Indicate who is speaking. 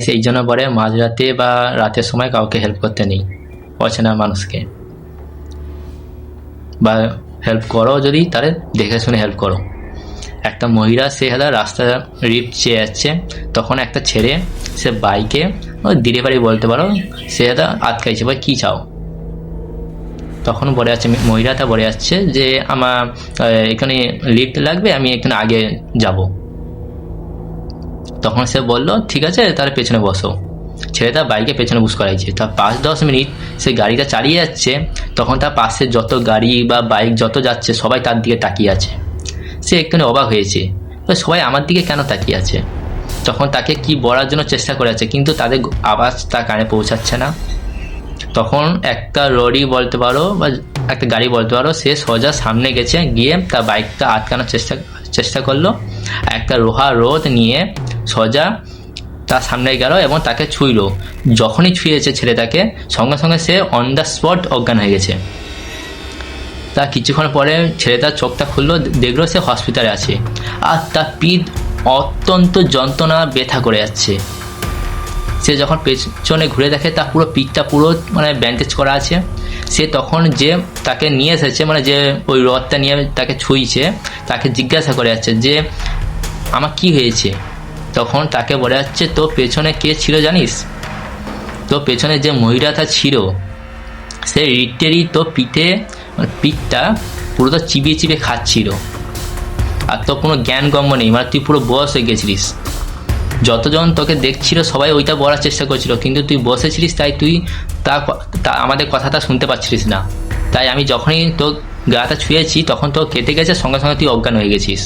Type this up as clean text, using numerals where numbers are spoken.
Speaker 1: সেই জন্য বলে মাঝরাতে বা রাতের সময় কাউকে হেল্প করতে নেই, অচেনা মানুষকে, বা হেল্প করো যদি তাহলে দেখে শুনে হেল্প করো। একটা মহিলা সে রাস্তা রিপ চেয়ে যাচ্ছে, তখন একটা ছেলে সে বাইকে ডেলিভারি বলতে পারো সে আটকাইছে, বা কী চাও। তখন বলে যাচ্ছে, মহিলাটা বলে যাচ্ছে যে আমার এখানে লিফট লাগবে, আমি এখানে আগে যাব। তখন সে বললো ঠিক আছে তাহলে পেছনে বসো। ছেলেটা বাইকে পেছনে বস করাইছে। তার 5-10 মিনিট সে গাড়িটা চালিয়ে যাচ্ছে, তখন তার পাশে যত গাড়ি বা বাইক যত যাচ্ছে সবাই তার দিকে তাকিয়ে আছে। সে একটুখানি অবাক হয়েছে, সবাই আমার দিকে কেন তাকিয়ে আছে। তখন তাকে কি বলার জন্য চেষ্টা করেছে, কিন্তু তাদের আওয়াজ তার কানে পৌঁছাচ্ছে না। তখন একটা লরি বলতে পারো বা একটা গাড়ি বলতে পারো, সে সোজা সামনে গেছে, গিয়ে তার বাইকটা আটকানোর চেষ্টা করলো। একটা লোহার রড নিয়ে সোজা তার সামনে গেল এবং তাকে ছুঁইল। যখনই ছুঁয়েছে ছেলেটাকে, সঙ্গে সঙ্গে সে অন দ্য স্পট অজ্ঞান হয়ে গেছে। তা কিছুক্ষণ পরে ছেলেটার চোখটা খুললো, দেখলো সে হসপিটালে আছে, আর তার পিঠ অত্যন্ত যন্ত্রণা ব্যথা করে যাচ্ছে। সে যখন পেছনে ঘুরে দেখে তার পুরো পিঠটা পুরো ব্যান্ডেজ করা আছে। সে তখন যে তাকে নিয়ে এসেছে, যে ওই রথটা নিয়ে তাকে ছুঁইছে, তাকে জিজ্ঞাসা করে যাচ্ছে যে আমার কি হয়েছে। তখন তাকে বলে যাচ্ছে তো পেছনে কে ছিল জানিস। তো পেছনে যে মহিলাটা ছিল সে লিটারেলি তো পিঠটা পুরো তো চিবিয়ে চিবিয়ে খাচ্ছিল, আর তো কোনো জ্ঞানগম্য নেই, তুই পুরো বয়স হয়ে গেছিলিস। যতজন তোকে দেখছিল সবাই ওইটা বলার চেষ্টা করছিল, কিন্তু তুই বসেছিলিস, তাই তুই আমাদের কথাটা শুনতে পাচ্ছিলিস না। তাই আমি যখনই তোর গাটা ছুঁয়েছি তখন তো কেটে গেছে, সঙ্গে সঙ্গে তুই অজ্ঞান হয়ে গেছিস।